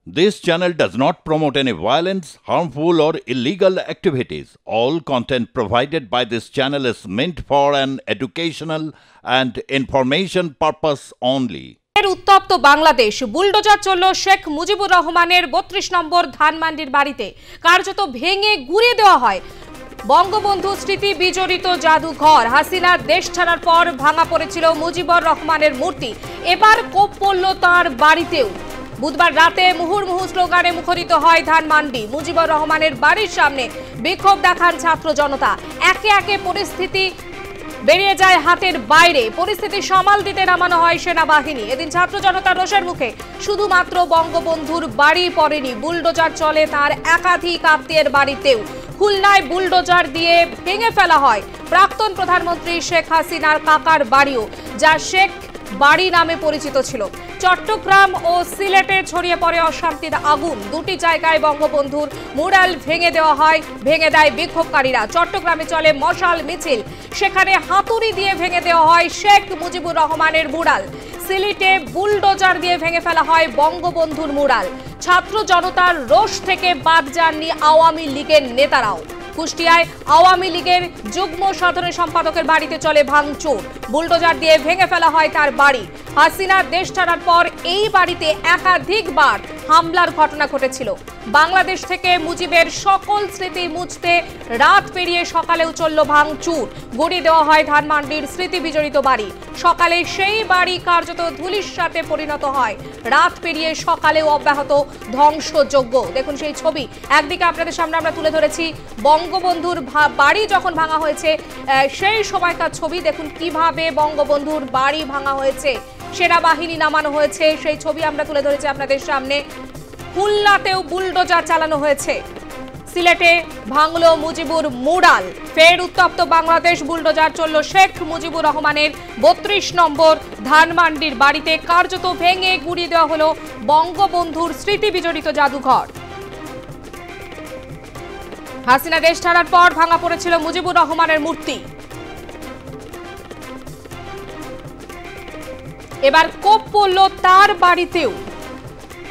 This channel does not promote any violence, harmful, or illegal activities. All content provided by this channel is meant for an educational and information purpose only. উত্তপ্ত Bangladesh, bulldozer চলল শেখ মুজিবুর রহমানের ৩২ নম্বর ধানমান্ডির বাড়িতে। কার্যত ভেঙে গুঁড়িয়ে দেওয়া হয় বঙ্গবন্ধু স্মৃতি বিজড়িত জাদুঘর। হাসিনার দেশ ছাড়ার পর ভাঙা পড়েছিল মুজিবুর রহমানের মূর্তি, এবার কোপ পড়ল তার বাড়িতেও। বুধবার রাতে মুহুর্মুহু স্লোগানে মুখরিত হয় ধানমান্ডি। মুজিবুর রহমানের বাড়ির সামনে বিক্ষোভ দেখান ছাত্র জনতা। একে একে পরিস্থিতি বেরিয়ে যায় হাতের বাইরে, পরিস্থিতি সামাল দিতে নামানো হয় সেনাবাহিনী। এদিন ছাত্র জনতার রোষের মুখে শুধুমাত্র বঙ্গবন্ধুর বাড়ি পড়েনি, বুলডোজার চলে তার একাধিক আত্মীয়ের বাড়িতেও। খুলনায় বুলডোজার দিয়ে ভেঙে ফেলা হয় প্রাক্তন প্রধানমন্ত্রী শেখ হাসিনার কাকার বাড়িও, যা শেখ বাড়ি নামে পরিচিত ছিল। চট্টগ্রাম ও সিলেটে ছড়িয়ে পড়ে অশান্তির আগুন। দুটি জায়গায় বঙ্গবন্ধুর মুরাল ভেঙে দেয় বিক্ষোভকারীরা। চট্টগ্রামে চলে মশাল মিছিল, সেখানে হাতুড়ি দিয়ে ভেঙে দেওয়া হয় শেখ মুজিবুর রহমানের মুরাল। সিলেটে বুলডোজার দিয়ে ভেঙে ফেলা হয় বঙ্গবন্ধুর মুরাল। ছাত্র জনতার রোষ থেকে বাদ যাননি আওয়ামী লীগের নেতারাও। কুষ্টিয়ায় আওয়ামী লীগের যুগ্ম সাধারণ সম্পাদকের বাড়িতে চলে ভাঙচুর, বুলডোজার দিয়ে ভেঙে ফেলা হয় তার বাড়ি। হাসিনার দেশ ছাড়ার পর এই বাড়িতে একাধিকবার হামলার ঘটনা ঘটেছিল। বাংলাদেশ থেকে মুজিবের সকল স্মৃতি মুছতে রাত পেরিয়ে সকালেও চলল ভাঙচুর, গুঁড়িয়ে দেওয়া হয় ধানমান্ডির স্মৃতি বিজড়িত বাড়ি। সকালে সেই বাড়ি কার্যত ধুলিস্যাঁতে পরিণত হয়, রাত পেরিয়ে সকালেও অব্যাহত ধ্বংসযজ্ঞ। দেখুন সেই ছবি, একদিকে আপনাদের সামনে আমরা তুলে ধরেছি বঙ্গবন্ধুর বাড়ি যখন ভাঙা হয়েছে সেই সময়কার ছবি। দেখুন কিভাবে বঙ্গবন্ধুর বাড়ি ভাঙা হয়েছে, সেনাবাহিনী নামানো হয়েছে, সেই ছবি আমরা তুলে ধরেছি আপনাদের সামনে। খুলনাতেও বুলডোজার চালানো হয়েছে। সিলেটে ভাঙলো মুজিবুর মুরাল। ফের উত্তপ্ত বাংলাদেশ, বুলডোজার চলল শেখ মুজিবুর রহমানের ৩২ নম্বর ধানমান্ডির বাড়িতে। কার্যত ভেঙে গুঁড়িয়ে দেওয়া হলো বঙ্গবন্ধুর স্মৃতি বিজড়িত জাদুঘর। হাসিনা দেশ ছাড়ার পর ভাঙা পড়েছিল মুজিবুর রহমানের মূর্তি, এবার কোপ পড়ল তার বাড়িতেও।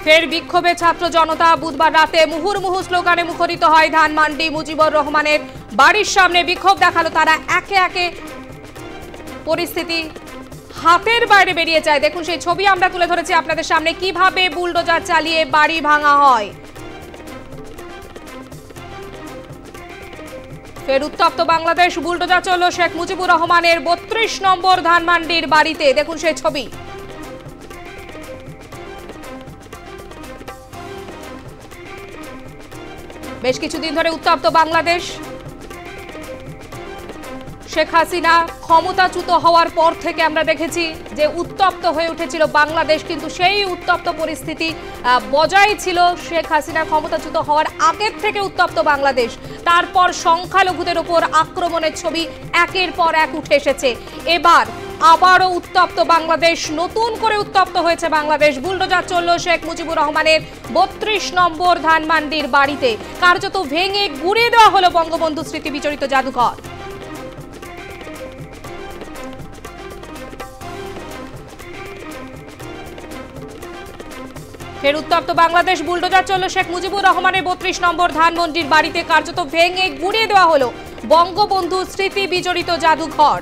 ফের বিক্ষোভে ছাত্র জনতা। বুধবার রাতে মুহুর্মুহু স্লোগানে মুখরিত হয় ধানমান্ডি। মুজিবুর রহমানের বাড়ির সামনে বিক্ষোভ দেখালো তারা। একে একে পরিস্থিতি হাতের বাইরে বেরিয়ে যায়। দেখুন সেই ছবি আমরা তুলে ধরেছি আপনাদের সামনে, কিভাবে বুলডোজার চালিয়ে বাড়ি ভাঙা হয়। ফের উত্তপ্ত বাংলাদেশ, বুলডোজার চলল শেখ মুজিবুর রহমানের ৩২ নম্বর ধানমান্ডির বাড়িতে। দেখুন সেই ছবি। বেশ কিছুদিন ধরে উত্তপ্ত বাংলাদেশ। শেখ হাসিনা ক্ষমতাচ্যুত হওয়ার পর থেকে আমরা দেখেছি যে উত্তপ্ত হয়ে উঠেছিল বাংলাদেশ, কিন্তু সেই উত্তপ্ত পরিস্থিতি বজায় ছিল শেখ হাসিনা ক্ষমতাচ্যুত হওয়ার আগের থেকে উত্তপ্ত বাংলাদেশ। তারপর সংখ্যালঘুদের উপর আক্রমণের ছবি একের পর এক উঠে এসেছে। এবার আবারও উত্তপ্ত বাংলাদেশ, নতুন করে উত্তপ্ত হয়েছে বাংলাদেশ। বুলডোজার চলল শেখ মুজিবুর রহমানের ৩২ নম্বর ধানমান্ডির বাড়িতে। কার্যত ভেঙে গুঁড়িয়ে দেওয়া হলো বঙ্গবন্ধু স্মৃতি বিজড়িত জাদুঘর। ফের উত্তপ্ত বাংলাদেশ, বুলডোজার চলল শেখ মুজিবুর রহমানের ৩২ নম্বর ধানমন্ডির বাড়িতে। কার্যত ভেঙে গুঁড়িয়ে দেওয়া হলো বঙ্গবন্ধু স্মৃতি বিজড়িত জাদুঘর।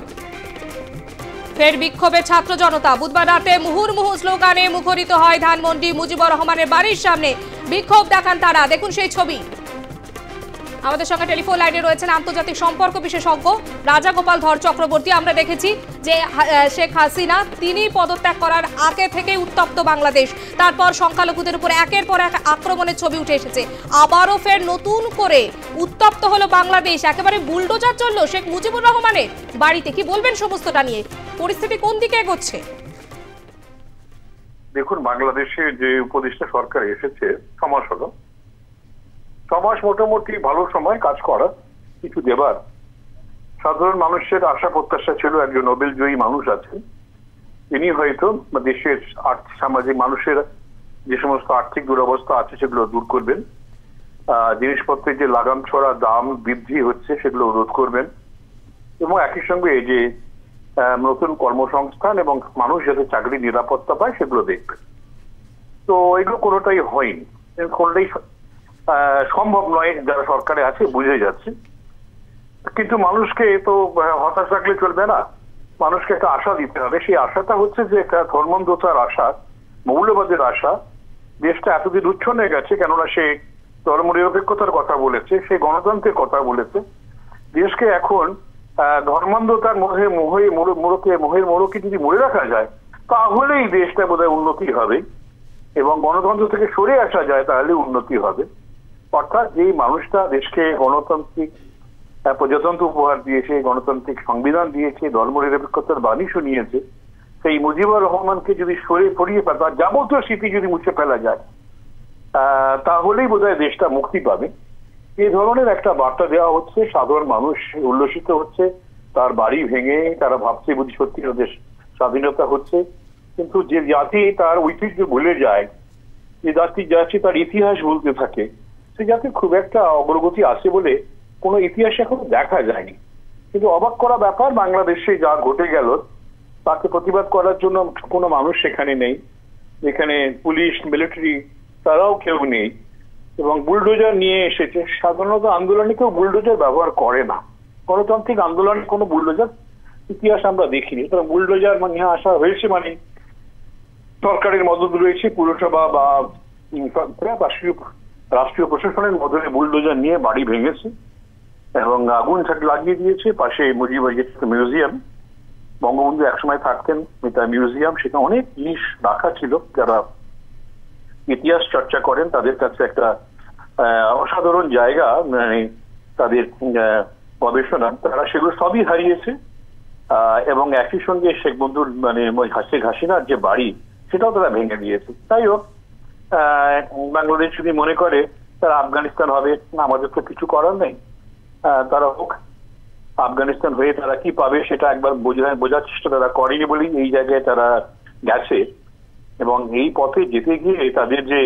ফের বিক্ষোভে ছাত্র জনতা। বুধবার রাতে মুহুর্মুহু স্লোগানে মুখরিত হয় ধানমন্ডি। মুজিবুর রহমানের বাড়ির সামনে বিক্ষোভ দেখান তারা। দেখুন সেই ছবি। আমাদের সঙ্গে টেলিফোন লাইনে রয়েছেন আন্তর্জাতিক সম্পর্ক বিশেষজ্ঞ রাজাগোপাল ধর চক্রবর্তী। আমরা দেখেছি যে শেখ হাসিনা তিনি পদত্যাগ করার আগে থেকে উত্তপ্ত বাংলাদেশ, তারপর সংখ্যালঘুদের উপর একের পর এক আক্রমণের ছবি উঠে এসেছে। আবারও ফের নতুন করে উত্তপ্ত হলো বাংলাদেশ, একেবারে বুলডোজার চলল শেখ মুজিবুর রহমানের বাড়িতে। কি বলবেন সমস্তটা নিয়ে, পরিস্থিতি কোন দিকে এগোচ্ছে? দেখুন, বাংলাদেশে যে উপদেষ্টা সরকার এসেছে 6 মাস হলো, 6 মাস মোটামুটি ভালো সময় কাজ করা, কিছু দেবার। সাধারণ মানুষের আশা প্রত্যাশা ছিল একজন নোবেল জয়ী মানুষ আছেন, তিনি হয়তো দেশের সামাজিক মানুষের যে সমস্ত আর্থিক দুরবস্থা আছে সেগুলো দূর করবেন, জিনিসপত্রের যে লাগাম ছড়া দাম বৃদ্ধি হচ্ছে সেগুলো রোধ করবেন, এবং একই সঙ্গে এই যে নতুন কর্মসংস্থান এবং মানুষ যাতে চাকরি নিরাপত্তা পায় সেগুলো দেখবেন। তো এগুলো কোনোটাই হয়নি। করলেই সম্ভব নয়, যারা সরকারে আছে বুঝে যাচ্ছে। কিন্তু মানুষকে তো হতাশ রাখলে চলবে না, মানুষকে একটা আশা দিতে হবে। সেই আশাটা হচ্ছে যে একটা ধর্মান্ধতার আশা, মৌলবাদের আশা। দেশটা এতদিন উচ্ছন্নে গেছে, কেননা সে ধর্মনিরপেক্ষতার কথা বলেছে, সে গণতন্ত্রের কথা বলেছে। দেশকে এখন ধর্মান্ধতার মোহের মোড়কে যদি মরে রাখা যায়, তাহলেই দেশটা বোধহয় উন্নতি হবে, এবং গণতন্ত্র থেকে সরে আসা যায় তাহলে উন্নতি হবে। অর্থাৎ যেই মানুষটা দেশকে গণতান্ত্রিক প্রজাতন্ত্র উপহার দিয়েছে, গণতান্ত্রিক সংবিধান দিয়েছে, ধর্মনিরপেক্ষতার বাণী শুনিয়েছে, সেই মুজিবুর রহমানকে যদি সরিয়ে ফেলা, তার যাবতীয় স্মৃতি যদি মুছে ফেলা যায়, তাহলেই বোধহয় দেশটা মুক্তি পাবে। এই ধরনের একটা বার্তা দেওয়া হচ্ছে, সাধারণ মানুষ উল্লসিত হচ্ছে, তার বাড়ি ভেঙে তারা ভাবছে বুঝি সত্যি দেশ স্বাধীনতা হচ্ছে। কিন্তু যে জাতি তার ঐতিহ্য ভুলে যায়, যে জাতি তার ইতিহাস বলতে থাকে, সে জাতির খুব একটা অগ্রগতি আছে বলে কোনো ইতিহাস এখনো দেখা যায়নি। কিন্তু অবাক করা ব্যাপার, বাংলাদেশে যা ঘটে গেল তাকে প্রতিবাদ করার জন্য কোনো মানুষ সেখানে নেই। এখানে পুলিশ, মিলিটারি তারাও কেউ নেই, এবং বুলডোজার নিয়ে এসেছে। সাধারণত আন্দোলনে কেউ বুলডোজার ব্যবহার করে না, গণতান্ত্রিক আন্দোলনে কোনো বুলডোজার ইতিহাস আমরা দেখিনি। সুতরাং বুলডোজার নিয়ে আসা হয়েছে মানে সরকারের মদত রয়েছে, পুরসভা বা রাষ্ট্রীয় প্রশাসনের মদতে বুলডোজার নিয়ে বাড়ি ভেঙেছে এবং আগুন লাগিয়ে দিয়েছে। পাশে মিউজিয়াম, বঙ্গবন্ধু একসময় থাকতেন, এটা মিউজিয়াম, সেখানে অনেক জিনিস রাখা ছিল। যারা ইতিহাস চর্চা করেন তাদের কাছে একটা অসাধারণ জায়গা, মানে তাদের গবেষণা, তারা সেগুলো সবই হারিয়েছে। এবং একই সঙ্গে শেখ বন্ধুর মানে শেখ হাসিনার যে বাড়ি, সেটাও তারা ভেঙে দিয়েছে। তাই হোক, বাংলাদেশ যদি মনে করে তারা আফগানিস্তান হবে, আমাদের তো কিছু করার নেই, তারা হোক। আফগানিস্তান হয়ে তারা কি পাবে সেটা একবার বোঝার চেষ্টা তারা করেনি বলেই এই জায়গায় তারা গেছে। এবং এই পথে যেতে গিয়ে তাদের যে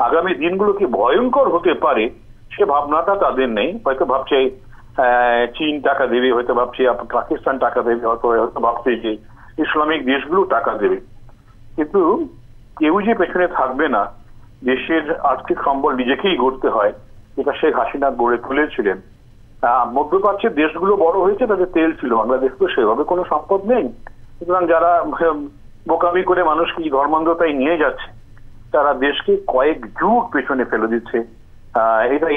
আগামী দিনগুলো কি ভয়ঙ্কর হতে পারে সে ভাবনাটা তাদের নেই। হয়তো ভাবছে চীন টাকা দেবে, হয়তো ভাবছে পাকিস্তান টাকা দেবে, হয়তো ভাবছে যে ইসলামিক দেশগুলো টাকা দেবে। কিন্তু কেউ যে পেছনে থাকবে না, দেশের আর্থিক সম্বল নিজেকেই গড়তে হয়, এটা শেখ হাসিনা গড়ে তুলেছিলেন। মধ্যপ্রাচ্যের দেশগুলো বড় হয়েছে, তাদের তেল ছিল, বাংলাদেশ তো সেভাবে কোনো সম্পদ নেই। সুতরাং যারা বোকামি করে মানুষকে ধর্মান্ধতায় নিয়ে যাচ্ছে, তারা দেশকে কয়েক যুগ পেছনে ফেলে দিচ্ছে,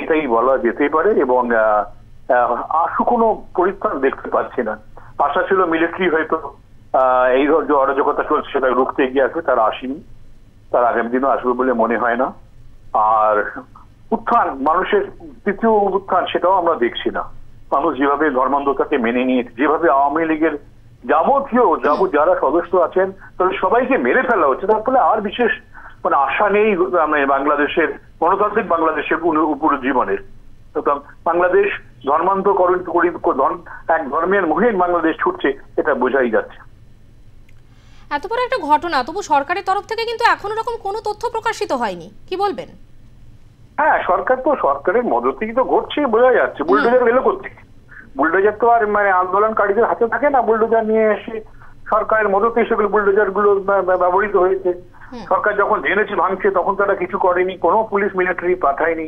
এটাই বলা যেতে পারে। এবং আশু কোনো পরিত্রাণ দেখতে পাচ্ছি না। আশা ছিল মিলিটারি হয়তো এই যে অরাজকতা চলছে সেটা রুখতে এগিয়ে আসবে, তারা আসেনি, তার আগামী দিনও আসবে বলে মনে হয় না। আর উত্থান, মানুষের তৃতীয় উত্থান, সেটাও আমরা দেখছি না। মানুষ যেভাবে ধর্মান্ধতাকে মেনে নিয়েছে, যেভাবে আওয়ামী লীগের যারা সদস্য আছেন তাদের সবাইকে মেরে ফেলা হচ্ছে, তার ফলে আর বিশেষ মানে আশা নেই বাংলাদেশের গণতান্ত্রিক বাংলাদেশের পুনরুজ্জীবনের। সুতরাং বাংলাদেশ ধর্মান্তকরণ এক ধর্মের মহিন বাংলাদেশ ছুটছে, এটা বোঝাই যাচ্ছে। এত বড় একটা ঘটনা, তবু সরকারের তরফ থেকে কিন্তু এখনো রকম কোনো তথ্য প্রকাশিত হয়নি, কি বলবেন? হ্যাঁ, সরকারের মদতেই তো ঘটছে, বোঝা যাচ্ছে। বুলডোজার এলো কোথেকে? বুলডোজার তো আর মানে আন্দোলনকারীদের হাতে থাকে না, বুলডোজার নিয়ে এসে সরকারের মদতে সেগুলো বুলডোজার গুলো ব্যবহৃত হয়েছে। সরকার যখন জেনেছে ভাঙছে, তখন তারা কিছু করেনি, কোনো পুলিশ মিলিটারি পাঠায়নি,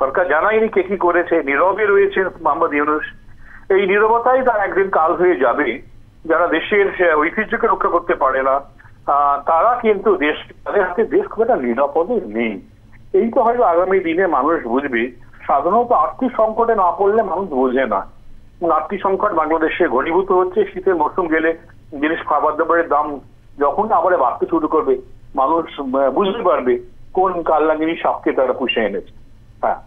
সরকার জানায়নি কে কি করেছে, নীরবে রয়েছে মোহাম্মদ ইউনূস। এই নীরবতাই তার একদিন কাল হয়ে যাবে। যারা দেশের ঐতিহ্যকে রক্ষা করতে পারে না, তারা কিন্তু তাদের হাতে দেশ খুব একটা নিরাপদে নেই। এই তো হয়তো আগামী দিনে মানুষ বুঝবে। সাধারণত আর্থিক সংকটে না পড়লে মানুষ বোঝে না। আর্থিক সংকট বাংলাদেশে ঘনীভূত হচ্ছে। শীতের মৌসুম গেলে জিনিস, খাবার দাবারের দাম যখন আবার বাড়তে শুরু করবে, মানুষ বুঝতে পারবে কোন কালনাগিনী সাপকে তারা পুষে এনেছে। হ্যাঁ,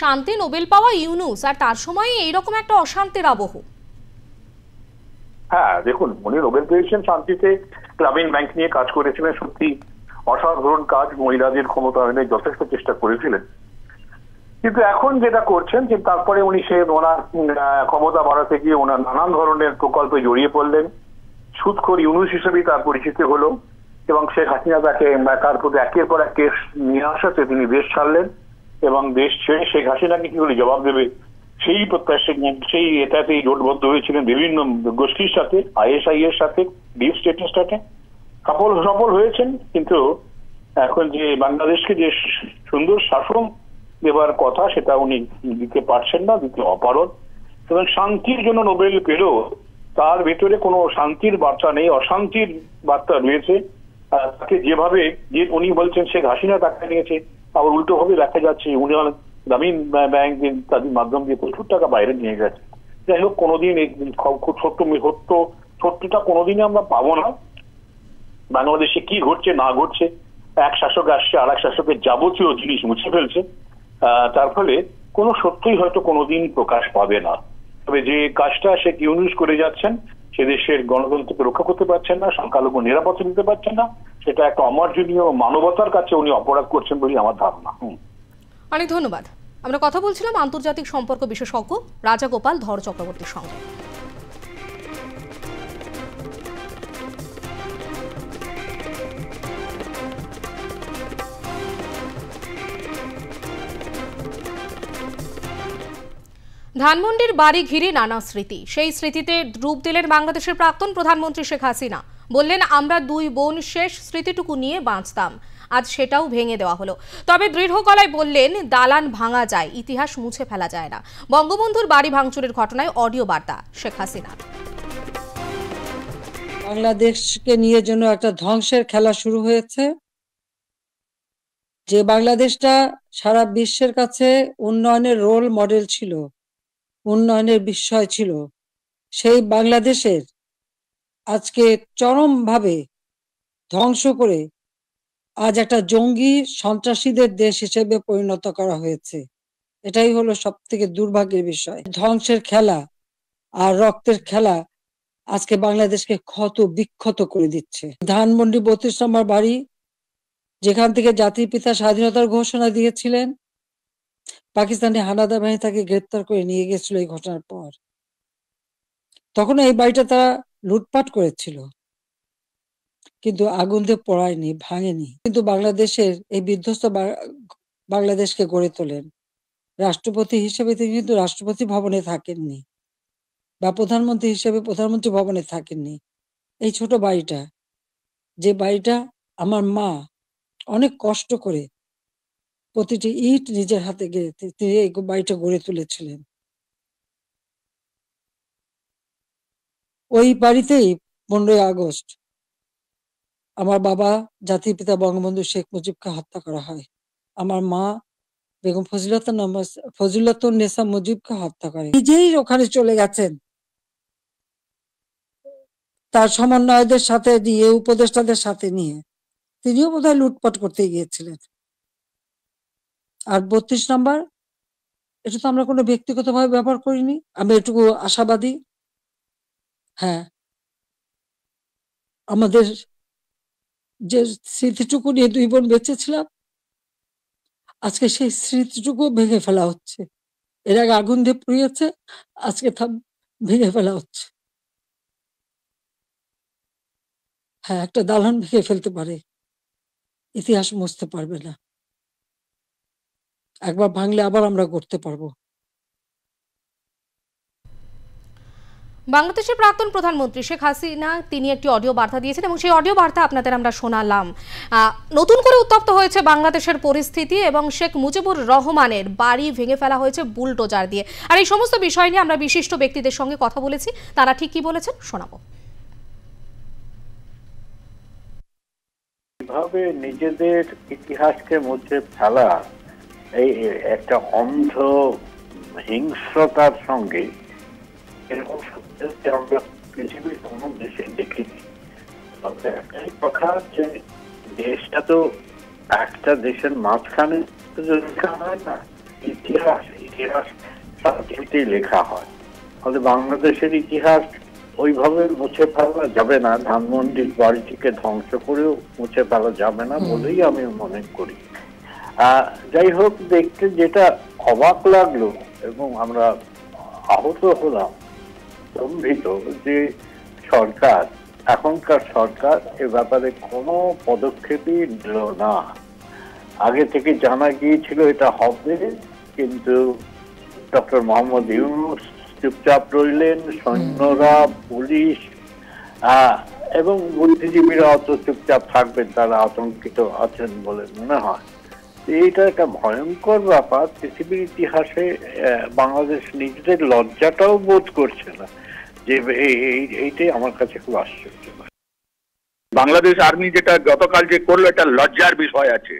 শান্তি নোবেল পাওয়া ইউনূস, আর তার সময় এইরকম একটা অশান্তির আবহ। হ্যাঁ, দেখুন, উনি নোবেল পেয়েছেন শান্তিতে, গ্রামীণ ব্যাংক নিয়ে কাজ করেছিলেন, সত্যি অসাধারণ কাজ, মহিলাদের ক্ষমতায়নের যথেষ্ট চেষ্টা করেছিলেন। কিন্তু এখন যেটা করছেন যে তারপরে উনি ওনার ক্ষমতা বাড়াতে গিয়ে ওনার নানান ধরনের প্রকল্পে জড়িয়ে পড়লেন। সুদখোর ইউনূস হিসেবেই তার পরিচিতি হলো, এবং শেখ হাসিনা তার প্রতি একের পর এক কেস নিয়ে আসাতে তিনি দেশ ছাড়লেন, এবং দেশ ছেড়ে শেখ হাসিনাকে কি করে জবাব দেবে সেই প্রত্যাশা, সেই এটাতেই জোটবদ্ধ হয়েছিলেন বিভিন্ন গোষ্ঠীর সাথে, ISI এর সাথে, ডিপ স্টেটের সাথে। সফল হয়েছেন, কিন্তু এখন যে বাংলাদেশকে যে সুন্দর শাসন দেবার কথা সেটা উনি দিতে পারছেন না, দিতে অপারগ। এবং শান্তির জন্য নোবেল পেলেও তার ভেতরে কোনো শান্তির বার্তা নেই, অশান্তির বার্তা রয়েছে। তাকে যেভাবে যে উনি বলছেন শেখ হাসিনা টাকা নিয়েছে, আবার উল্টো ভাবে দেখা যাচ্ছে উনি গ্রামীণ ব্যাংক তাদের মাধ্যম দিয়ে প্রচুর টাকা বাইরে নিয়ে গেছে। যাই হোক, কোনোদিন খুব ছোট্টটা কোনোদিনই আমরা পাবো না। বাংলাদেশে কি ঘটছে না ঘটছে, এক শাসক আসছে আর এক শাসকের যাবতীয় জিনিস মুছে ফেলছে, তার ফলে কোনো সত্যই হয়তো কোনোদিন প্রকাশ পাবে না। তবে যে কাজটা শেখ ইউনূস করে যাচ্ছেন, সে দেশের গণতন্ত্রকে রক্ষা করতে পারছেন না, সংখ্যালঘু নিরাপত্তা দিতে পারছেন না, সেটা একটা অমার্জনীয় মানবতার কাছে উনি অপরাধ করছেন বলে আমার ধারণা। অনেক ধন্যবাদ। আমরা কথা বলছিলাম আন্তর্জাতিক সম্পর্ক বিশেষজ্ঞ রাজাগোপাল ধর চক্রবর্তীর সঙ্গে। ধানমন্ডির বাড়ি ঘিরে নানা স্মৃতি, সেই স্মৃতিতে ডুব দিলেন বাংলাদেশের প্রাক্তন প্রধানমন্ত্রী শেখ হাসিনা। বললেন, আমরা দুই বোন শেষ স্মৃতিটুকু নিয়ে বাঁচতাম, আজ সেটাও ভেঙে দেওয়া হলো। তবে দৃঢ় গলায় বললেন, দালান ভাঙা যায়, ইতিহাস মুছে ফেলা যায় না। বঙ্গবন্ধুর বাড়ি ভাঙচুরের ঘটনায় অডিও বার্তা শেখ হাসিনা। বাংলাদেশকে নিয়ে যেন একটা ধ্বংসের খেলা শুরু হয়েছে। যে বাংলাদেশটা সারা বিশ্বের কাছে উন্নয়নের রোল মডেল ছিল, উন্নয়নের বিষয় ছিল, সেই বাংলাদেশের আজকে চরমভাবে ধ্বংস করে আজ একটা জঙ্গি সন্ত্রাসীদের দেশ হিসেবে পরিণত করা হয়েছে। এটাই হলো সব থেকে দুর্ভাগ্যের বিষয়। ধ্বংসের খেলা আর রক্তের খেলা আজকে বাংলাদেশকে ক্ষত বিক্ষত করে দিচ্ছে। ধানমন্ডি 32 নম্বর বাড়ি, যেখান থেকে জাতির পিতা স্বাধীনতার ঘোষণা দিয়েছিলেন, পাকিস্তানি হানাদার বাহিনী তাকে গ্রেপ্তার করে নিয়ে গেছিল এই ঘটনার পর। তখন এই বাড়িটা তারা লুটপাট করেছিল, কিন্তু আগুন দিয়ে পোড়ায়নি, ভাঙেনি। কিন্তু বাংলাদেশের এই বিধ্বস্ত বাংলাদেশকে গড়ে তোলেন। রাষ্ট্রপতি হিসেবে তিনি কিন্তু রাষ্ট্রপতি ভবনে থাকেননি, বা প্রধানমন্ত্রী হিসেবে প্রধানমন্ত্রী ভবনে থাকেননি। এই ছোট বাড়িটা, যে বাড়িটা আমার মা অনেক কষ্ট করে প্রতিটি ইট নিজের হাতে গেড়ে তিনি এই বাড়িটা গড়ে তুলেছিলেন। ওই বাড়িতেই 15ই আগস্ট আমার বাবা জাতির পিতা বঙ্গবন্ধু শেখ মুজিবকে হত্যা করা হয়। আমার মা বেগম ফজিলাতুন্নেসা মুজিবকে হত্যা করে। নিজেই ওখানে চলে গেছেন তার সমন্বয়কদের সাথে নিয়ে, উপদেষ্টাদের সাথে নিয়ে। তিনিও বোধহয় লুটপাট করতে গিয়েছিলেন। আর 32 নম্বর, এটা তো আমরা কোনো ব্যক্তিগতভাবে ব্যবহার করিনি। আমি এটুকু আশাবাদী, হ্যাঁ, আমাদের যে স্মৃতিটুকু নিয়ে দুই বোন বেঁচেছিলাম, আজকে সেই স্মৃতিটুকু ভেঙে ফেলা হচ্ছে। এর আগে আগুন দিয়ে পুড়িয়েছে, আজকে তা ভেঙে ফেলা হচ্ছে। হ্যাঁ, একটা দালান ভেঙে ফেলতে পারে, ইতিহাস মুছতে পারবে না। একবার ভাঙলে আবার আমরা করতে পারবো। বাংলাদেশের প্রাক্তন প্রধানমন্ত্রী শেখ হাসিনা তিনি একটি অডিও বার্তা দিয়েছেন এবং সেই অডিও বার্তা আপনাদের আমরা শোনালাম। নতুন করে উত্তপ্ত হয়েছে বাংলাদেশের পরিস্থিতি এবং শেখ মুজিবুর রহমানের বাড়ি ভেঙে ফেলা হয়েছে বুলডোজার দিয়ে। আর এই সমস্ত বিষয় নিয়ে আমরা বিশিষ্ট ব্যক্তিদের সঙ্গে কথা বলেছি, তারা ঠিক কি বলেছেন শোনাবো। এভাবে নিজেদের ইতিহাসকে মুছে ফেলা এই একটা অন্ধ হিংস্রতার সঙ্গে এরকম আমরা পৃথিবীর কোন দেশে দেখিনি। তবে একটাই কথা, যে দেশটা তো একটা দেশের মাঝখানে লেখা হয় না, ইতিহাস সাবজেক্টেই লেখা হয়। ফলে বাংলাদেশের ইতিহাস ওইভাবে মুছে ফেলা যাবে না, ধানমন্ডির বাড়িটিকে ধ্বংস করেও মুছে ফেলা যাবে না বলেই আমি মনে করি। যাই হোক, দেখতে যেটা অবাক লাগলো এবং আমরা আহত হলাম, স্তম্ভিত, যে সরকার, এখনকার সরকার এ ব্যাপারে কোনো পদক্ষেপই নিল না। আগে থেকে জানা গিয়েছিল এটা হবে, কিন্তু ডক্টর মোহাম্মদ ইউনূস চুপচাপ রইলেন, সৈন্যরা, পুলিশ এবং বুদ্ধিজীবীরা অত চুপচাপ থাকবেন, তারা আতঙ্কিত আছেন বলে মনে হয়। এইটা একটা ভয়ঙ্কর ব্যাপার। পৃথিবীর ইতিহাসে বাংলাদেশ নিজেদের লজ্জাটাও বোধ করছে না, যে এইটাই আমার কাছে খুব আশ্চর্য। বাংলাদেশ আর্মি যেটা গতকাল যে করলো, এটা লজ্জার বিষয় আছে।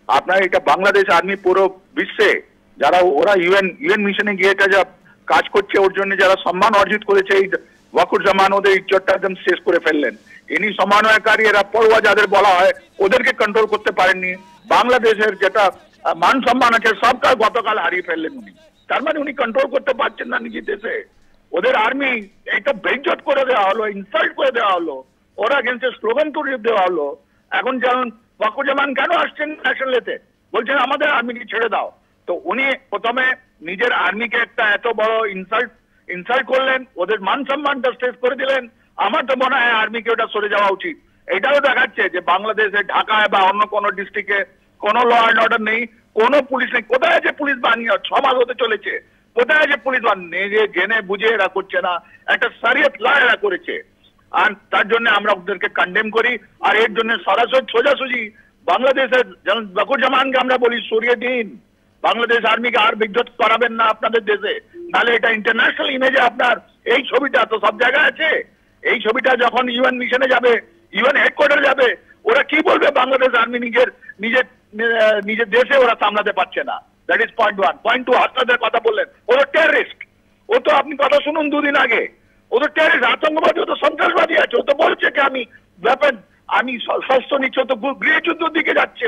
আপনার এটা বাংলাদেশ আর্মি পুরো বিশ্বে যারা ওরা ইউএন মিশনে গিয়ে এটা যা কাজ করছে, ওর জন্য যারা সম্মান অর্জিত করেছে, এই ওয়াকুরুজ্জামান ওদের ইজ্জতটা একদম শেষ করে ফেললেন। ইনি সমন্বয়কারী, এরা পড়ুয়া যাদের বলা হয়, ওদেরকে কন্ট্রোল করতে পারেননি। বাংলাদেশের যেটা মান সম্মান আছে সবটা গতকাল হারিয়ে ফেললেন উনি। তার মানে উনি কন্ট্রোল করতে পারছেন না নিজের দেশে। ওদের আর্মি এটা বেইজ্জত করে দেওয়া হলো, ইনসাল্ট করে দেওয়া হলো, ওরা এগেন্সে স্লোগান তুলে দেওয়া হলো। এখন যেমন ওয়াকুরুজ্জামান কেন আসছেন ন্যাশনালেতে, বলছেন আমাদের আর্মিকে ছেড়ে দাও। তো উনি প্রথমে নিজের আর্মিকে একটা এত বড় ইনসাল্ট করলেন, ওদের মান সম্মানটা শেষ করে দিলেন। আমার তো মনে হয় আর্মিকে ওটা সরে যাওয়া উচিত। এটাও দেখাচ্ছে যে বাংলাদেশে ঢাকায় বা অন্য কোনো ডিস্ট্রিক্টে কোনো ল অ্যান্ড অর্ডার নেই, কোনো পুলিশ নেই। কোথায় যে পুলিশ বাহিনী 6 মাস হতে চলেছে, কোথায় যে পুলিশ বাহিনী জেনে বুঝে এরা করছে না, একটা শরিয়ত ল এরা করেছে। আর তার জন্য আমরা ওদেরকে কন্ডেম করি। আর এর জন্য সরাসরি সোজাসুজি বাংলাদেশের যেমন ওয়াকুরুজ্জামানকে আমরা বলি সরিয়ে দিন, বাংলাদেশ আর্মিকে আর বিজ্ঞত করাবেন না আপনাদের দেশে, নাহলে এটা ইন্টারন্যাশনাল ইমেজে আপনার এই ছবিটা তো সব জায়গায় আছে। এই ছবিটা যখন ইউএন মিশনে যাবে, ইউএন হেডকোয়ার্টার যাবে, ওরা কি বলবে বাংলাদেশ আর্মি নিজের দেশে ওরা সামলাতে পারছে না। That is point 1। পয়েন্ট 2, হাসনাদের কথা বললেন, ও তো টেররিস্ট। ও তো আপনি কথা শুনুন, 2 দিন আগে ও তো টেররিস্ট, আতঙ্কবাদী, ও তো সন্ত্রাসবাদী আছে। ও তো বলছে কি আমি ওয়েপন, আমি শস্ত্র নিচ্ছি, ও তো গৃহযুদ্ধের দিকে যাচ্ছে।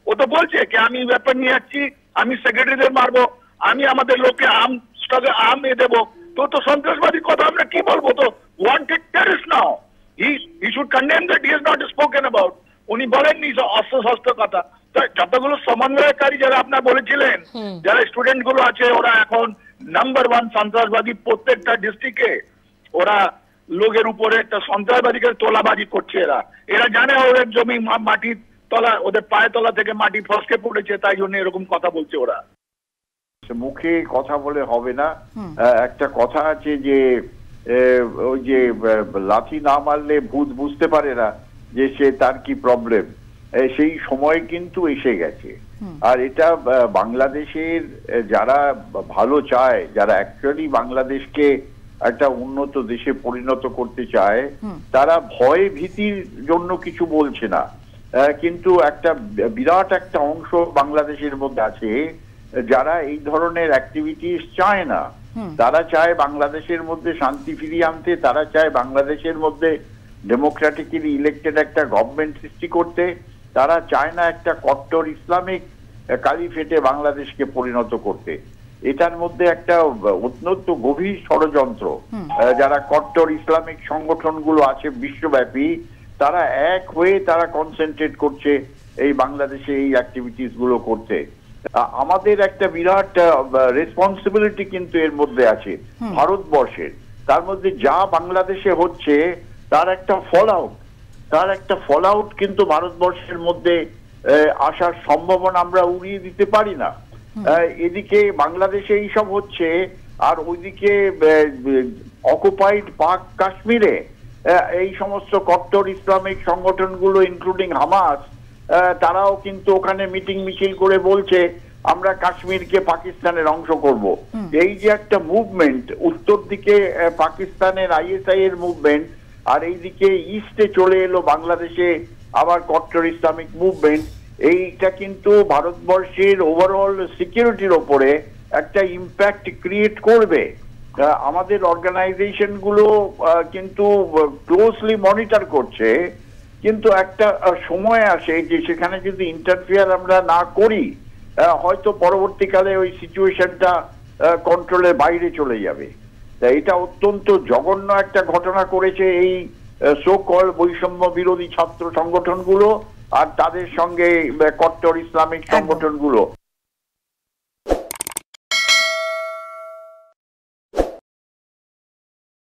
ও তো বলছে কি আমি ওয়েপন নিয়ে যাচ্ছি, আমি সেক্রেটারিদের মারবো, আমি আমাদের লোককে আম দেবো। তো সন্ত্রাসবাদী কথা আমরা কি বলবো? তো wanted terrorist now. He should condemn that he has not spoken about. উনি বলেননি অস্ত্র কথা। যতগুলো সমন্বয়কারী যারা আপনার বলেছিলেন, যারা স্টুডেন্ট গুলো আছে, ওরা এখন নাম্বার 1 সন্ত্রাসবাদী। প্রত্যেকটা ডিস্ট্রিক্টে ওরা লোকের উপরে একটা সন্ত্রাসবাদীকে তোলাবাজি করছে। এরা জানে ওদের জমি মাটির তলা, ওদের পায়ের তলা থেকে মাটি ফসকে পড়েছে, তাই জন্য এরকম কথা বলছে ওরা। মুখে কথা বলে হবে না। একটা কথা আছে যে ওই যে লাঠি না মারলে ভূত বুঝতে পারে না যে সে তার কি প্রবলেম। সেই সময় কিন্তু এসে গেছে। আর এটা বাংলাদেশের যারা ভালো চায়, যারা অ্যাকচুয়ালি বাংলাদেশকে একটা উন্নত দেশে পরিণত করতে চায়, তারা ভয় ভীতির জন্য কিছু বলছে না। কিন্তু একটা বিরাট একটা অংশ বাংলাদেশের মধ্যে আছে যারা এই ধরনের অ্যাক্টিভিটিস চায় না। তারা চায় বাংলাদেশের মধ্যে শান্তি ফিরিয়ে আনতে, তারা চায় বাংলাদেশের মধ্যে ডেমোক্রেটিক্যালি ইলেক্টেড একটা গভর্নমেন্ট সৃষ্টি করতে। তারা চায় না একটা কট্টর ইসলামিক কালিফেটে বাংলাদেশকে পরিণত করতে। এটার মধ্যে একটা অত্যন্ত গভীর ষড়যন্ত্র। যারা কট্টর ইসলামিক সংগঠনগুলো আছে বিশ্বব্যাপী, তারা এক হয়ে তারা কনসেন্ট্রেট করছে এই বাংলাদেশে এই অ্যাক্টিভিটিস গুলো করতে। আমাদের একটা বিরাট রেসপন্সিবিলিটি কিন্তু এর মধ্যে আছে ভারতবর্ষের। তার মধ্যে যা বাংলাদেশে হচ্ছে তার একটা ফল আউট কিন্তু ভারতবর্ষের মধ্যে আসার সম্ভাবনা আমরা উড়িয়ে দিতে পারি না। এদিকে বাংলাদেশে এইসব হচ্ছে, আর ওইদিকে অকুপাইড পাক কাশ্মীরে এই সমস্ত কট্টর ইসলামিক সংগঠনগুলো ইনক্লুডিং হামাস, তারাও কিন্তু ওখানে মিটিং মিছিল করে বলছে আমরা কাশ্মীরকে পাকিস্তানের অংশ করব। এই যে একটা মুভমেন্ট, উত্তর দিকে পাকিস্তানের আইএসআই এর মুভমেন্ট, আর এইদিকে ইস্টে চলে এলো বাংলাদেশে আবার কট্টর ইসলামিক মুভমেন্ট, এইটা কিন্তু ভারতবর্ষের ওভারঅল সিকিউরিটির ওপরে একটা ইম্প্যাক্ট ক্রিয়েট করবে। আমাদের অর্গানাইজেশন গুলো কিন্তু ক্লোজলি মনিটর করছে, কিন্তু একটা সময় আসে যে সেখানে যদি ইন্টারফিয়ার আমরা না করি, হয়তো পরবর্তীকালে ওই সিচুয়েশনটা কন্ট্রোলের বাইরে চলে যাবে। এটা অত্যন্ত জঘন্য একটা ঘটনা করেছে এই সো কল বৈষম্য বিরোধী ছাত্র সংগঠনগুলো আর তাদের সঙ্গে কট্টর ইসলামিক সংগঠনগুলো।